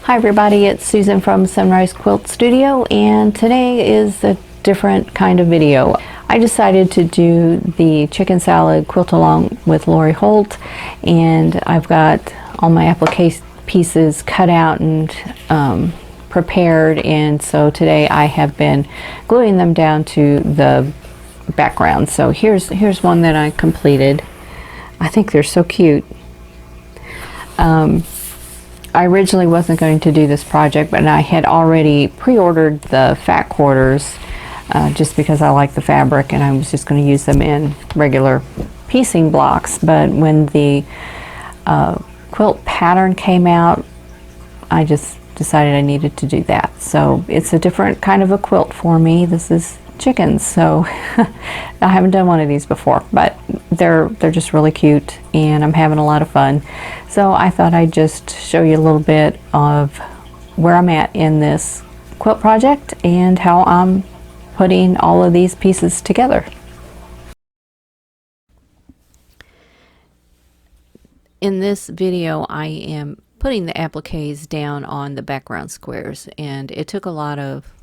Hi everybody, it's Susan from Sunrise Quilt Studio, and today is a different kind of video. I decided to do the Chicken Salad Quilt Along with Lori Holt, and I've got all my applique pieces cut out and prepared, and so today I have been gluing them down to the background. So here's one that I completed. I think they're so cute. I originally wasn't going to do this project, but I had already pre-ordered the fat quarters just because I like the fabric, and I was just going to use them in regular piecing blocks. But when the quilt pattern came out, I just decided I needed to do that. So it's a different kind of a quilt for me. This is chickens, so I haven't done one of these before, but they're just really cute, and I'm having a lot of fun. So I thought I'd just show you a little bit of where I'm at in this quilt project and how I'm putting all of these pieces together. In this video, I am putting the appliques down on the background squares, and it took a lot of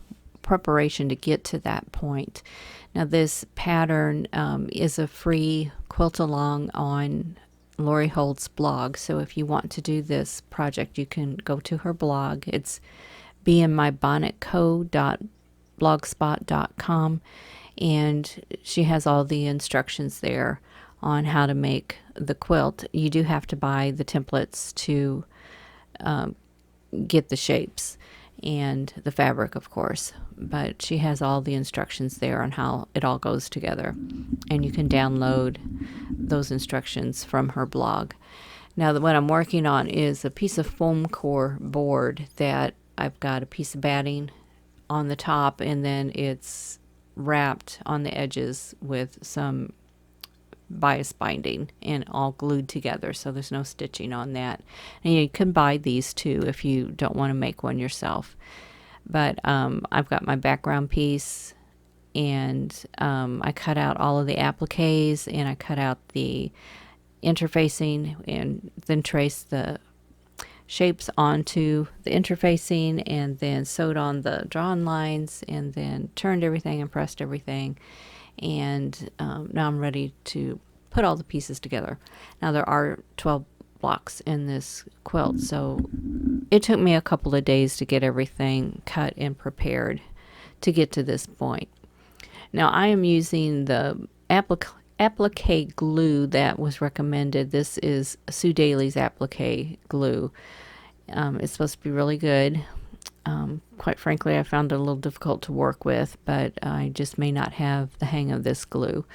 preparation to get to that point. Now this pattern is a free quilt along on Lori Holt's blog, so if you want to do this project, you can go to her blog. It's beandmybonnetco.blogspot.com, and she has all the instructions there on how to make the quilt. You do have to buy the templates to get the shapes and the fabric, of course, but she has all the instructions there on how it all goes together, and you can download those instructions from her blog. Now what I'm working on is a piece of foam core board that I've got a piece of batting on the top, and then it's wrapped on the edges with some bias binding and all glued together, so there's no stitching on that. And you can buy these too if you don't want to make one yourself. But I've got my background piece, and I cut out all of the appliques, and I cut out the interfacing, and then traced the shapes onto the interfacing, and then sewed on the drawn lines, and then turned everything and pressed everything. And now I'm ready to put all the pieces together. Now there are 12 blocks in this quilt, so it took me a couple of days to get everything cut and prepared to get to this point. Now I am using the applique glue that was recommended. This is Sue Daly's applique glue. It's supposed to be really good. Quite frankly, I found it a little difficult to work with, but I just may not have the hang of this glue.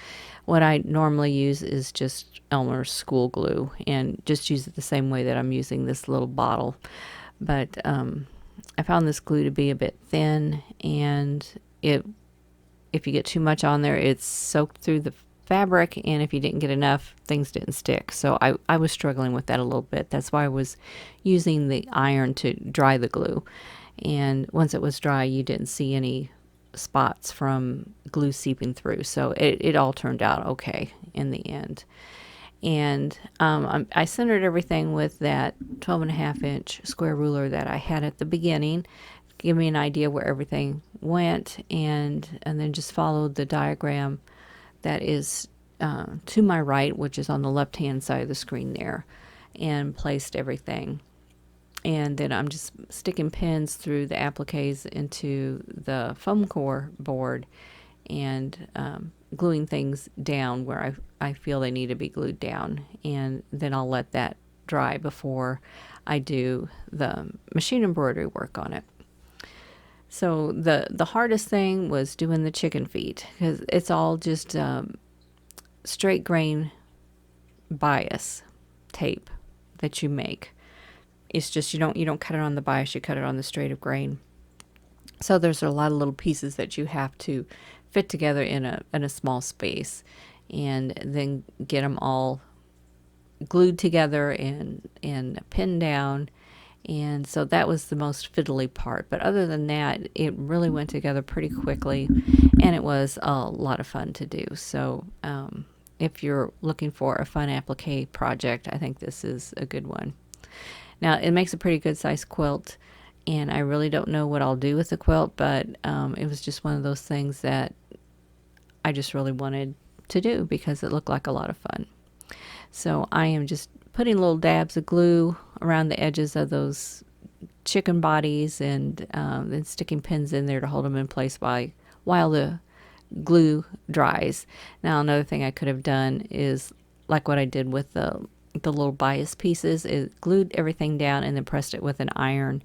What I normally use is just Elmer's school glue, and just use it the same way that I'm using this little bottle. But I found this glue to be a bit thin, and if you get too much on there, it's soaked through the fabric, and if you didn't get enough, things didn't stick. So I was struggling with that a little bit. That's why I was using the iron to dry the glue. And once it was dry, you didn't see any spots from glue seeping through, so it all turned out okay in the end. And I centered everything with that 12.5-inch square ruler that I had at the beginning, give me an idea where everything went, and then just followed the diagram that is to my right, which is on the left hand side of the screen there, and placed everything. And then I'm just sticking pins through the appliques into the foam core board, and gluing things down where I feel they need to be glued down. And then I'll let that dry before I do the machine embroidery work on it. So the hardest thing was doing the chicken feet, because it's all just straight grain bias tape that you make. It's just you don't cut it on the bias, you cut it on the straight of grain. So there's a lot of little pieces that you have to fit together in a small space, and then get them all glued together and pinned down. And so that was the most fiddly part. But other than that, it really went together pretty quickly, and it was a lot of fun to do. So if you're looking for a fun applique project, I think this is a good one. Now, it makes a pretty good sized quilt, and I really don't know what I'll do with the quilt, but it was just one of those things that I just really wanted to do because it looked like a lot of fun. So I am just putting little dabs of glue around the edges of those chicken bodies, and then sticking pins in there to hold them in place while the glue dries. Now, another thing I could have done is like what I did with the little bias pieces, is glued everything down and then pressed it with an iron.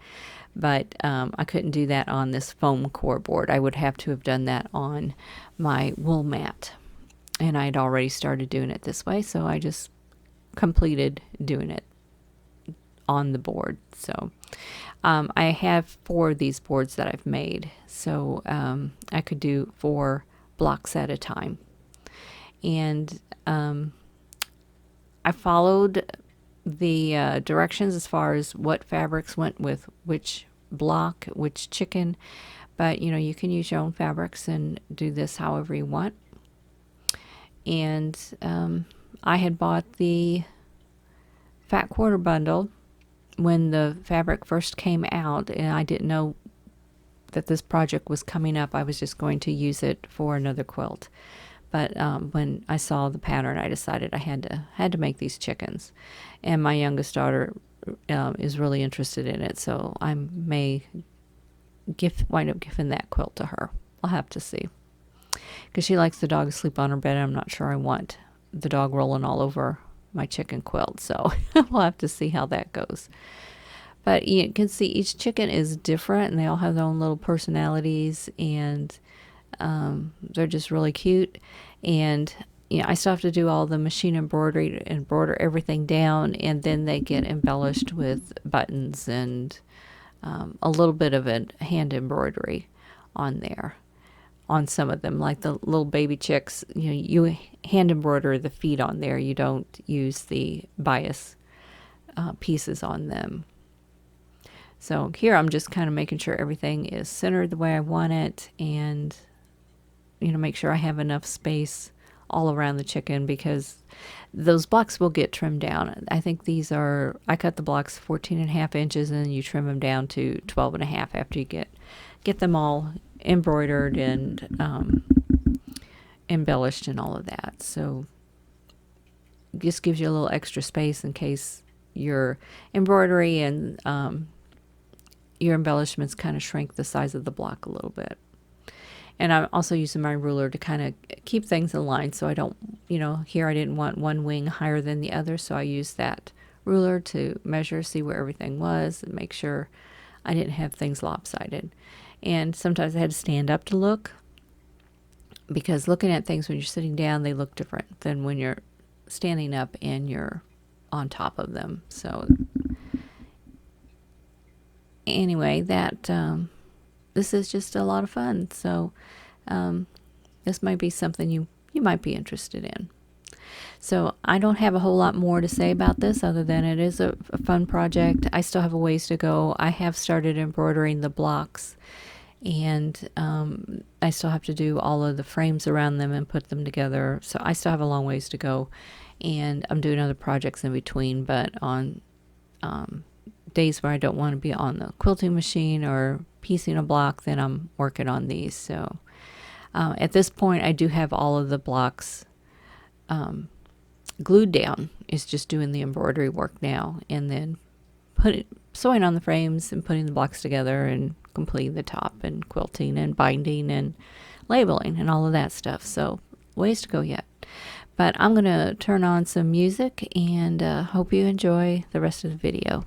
But I couldn't do that on this foam core board. I would have to have done that on my wool mat. And I'd already started doing it this way, so I just completed doing it on the board. So I have 4 of these boards that I've made. So I could do 4 blocks at a time. And I followed the directions as far as what fabrics went with which block, which chicken. But, you can use your own fabrics and do this however you want. And I had bought the fat quarter bundle when the fabric first came out, and I didn't know that this project was coming up. I was just going to use it for another quilt. But when I saw the pattern, I decided I had to make these chickens. And my youngest daughter is really interested in it, so I may wind up giving that quilt to her. I'll have to see, because she likes the dog to sleep on her bed. I'm not sure I want the dog rolling all over my chicken quilt, so we'll have to see how that goes. But you can see each chicken is different, and they all have their own little personalities, and they're just really cute. And I still have to do all the machine embroidery, embroider everything down, and then they get embellished with buttons and a little bit of a hand embroidery on there. On some of them, like the little baby chicks, you hand embroider the feet on there. You don't use the bias pieces on them. So here I'm just kind of making sure everything is centered the way I want it, and make sure I have enough space all around the chicken, because those blocks will get trimmed down. I think I cut the blocks 14.5 inches, and then you trim them down to 12.5 after you get them all embroidered and embellished and all of that. So it just gives you a little extra space in case your embroidery and your embellishments kind of shrink the size of the block a little bit. And I'm also using my ruler to kind of keep things in line, so I don't, here I didn't want one wing higher than the other, so I used that ruler to measure, see where everything was, and make sure I didn't have things lopsided. And sometimes I had to stand up to look, because looking at things when you're sitting down, they look different than when you're standing up and you're on top of them. So anyway, this is just a lot of fun. So this might be something you might be interested in. So I don't have a whole lot more to say about this, other than it is a fun project. I still have a ways to go. I have started embroidering the blocks, and I still have to do all of the frames around them and put them together. So I still have a long ways to go, and I'm doing other projects in between. But on days where I don't want to be on the quilting machine or piecing a block, then I'm working on these. So at this point, I do have all of the blocks glued down. It's just doing the embroidery work now, and then sewing on the frames and putting the blocks together and completing the top and quilting and binding and labeling and all of that stuff. So ways to go yet. But I'm going to turn on some music, and hope you enjoy the rest of the video.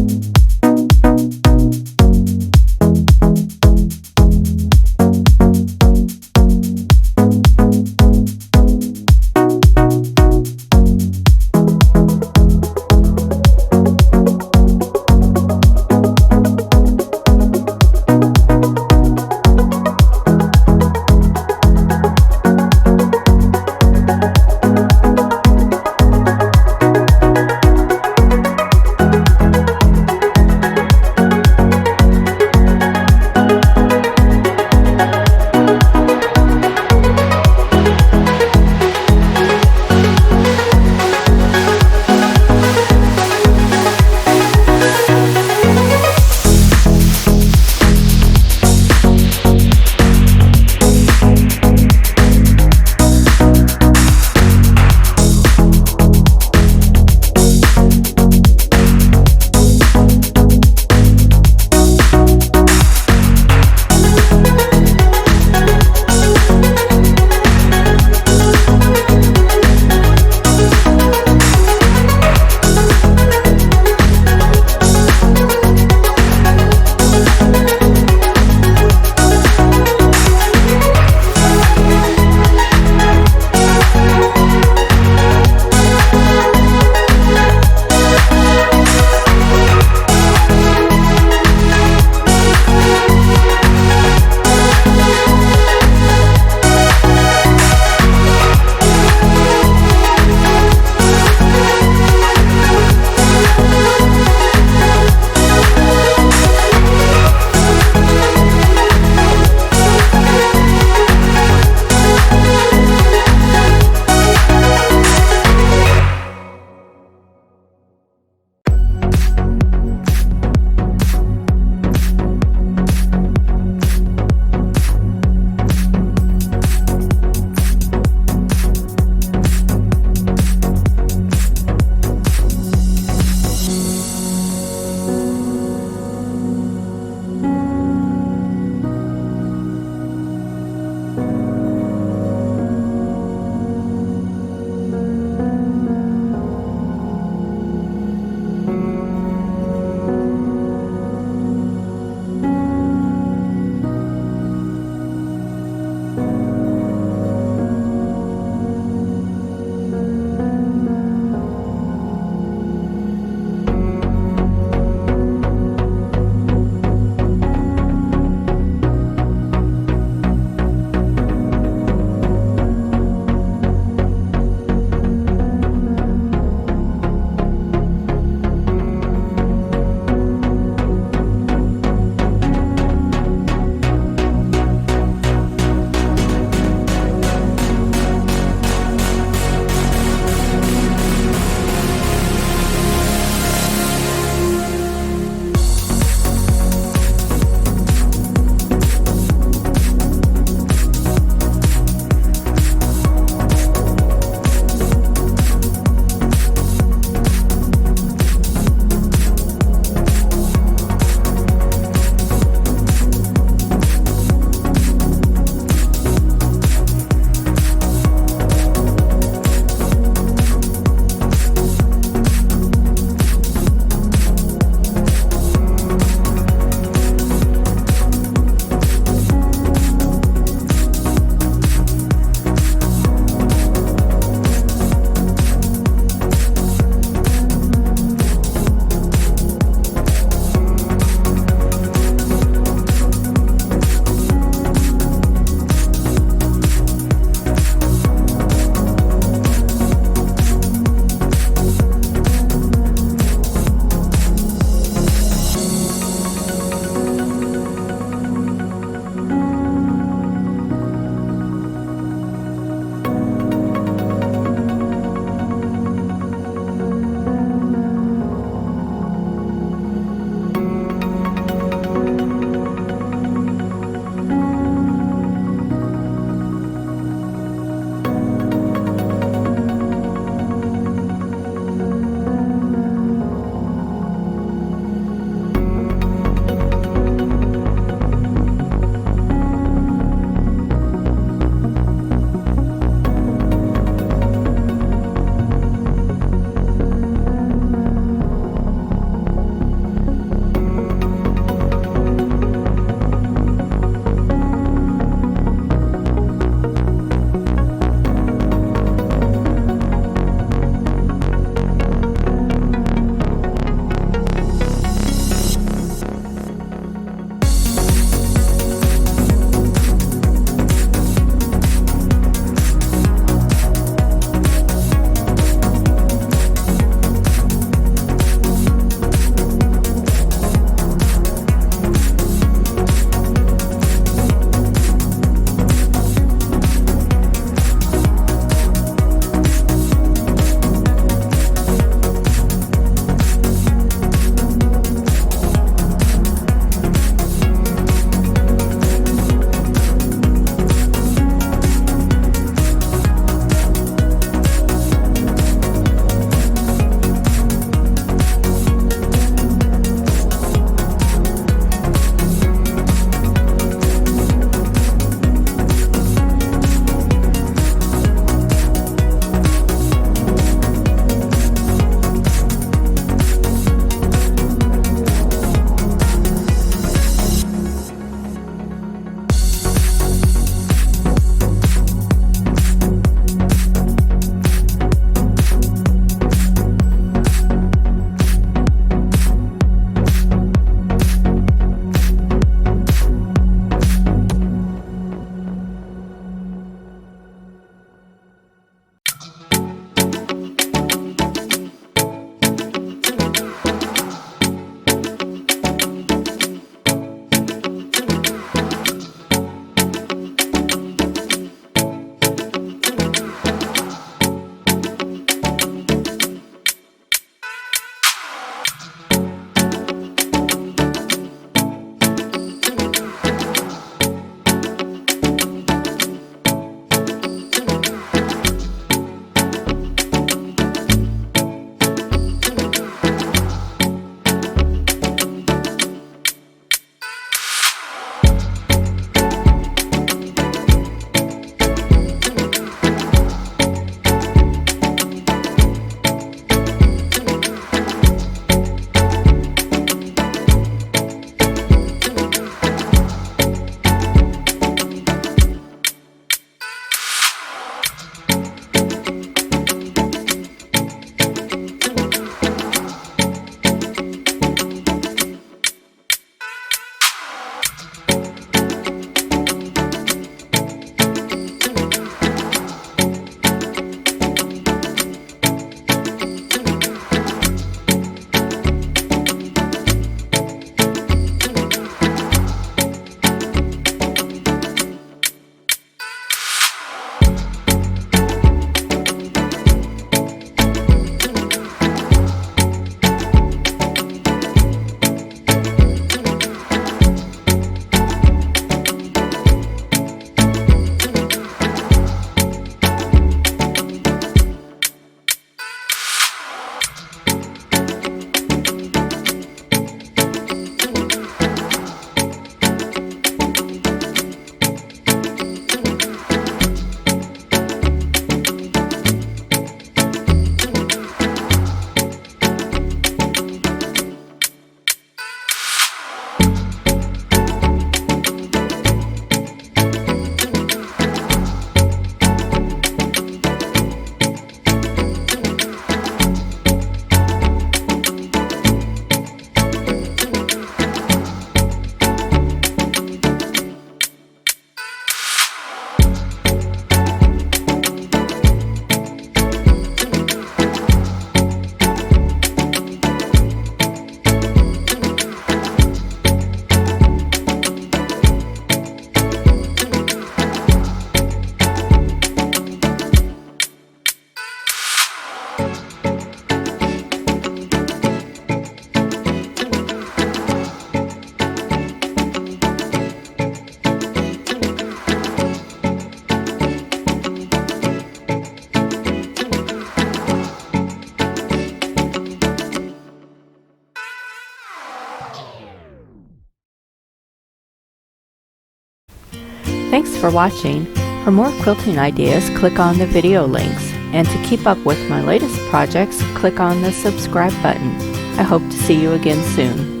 Thanks for watching. For more quilting ideas, click on the video links. And to keep up with my latest projects, click on the subscribe button. I hope to see you again soon.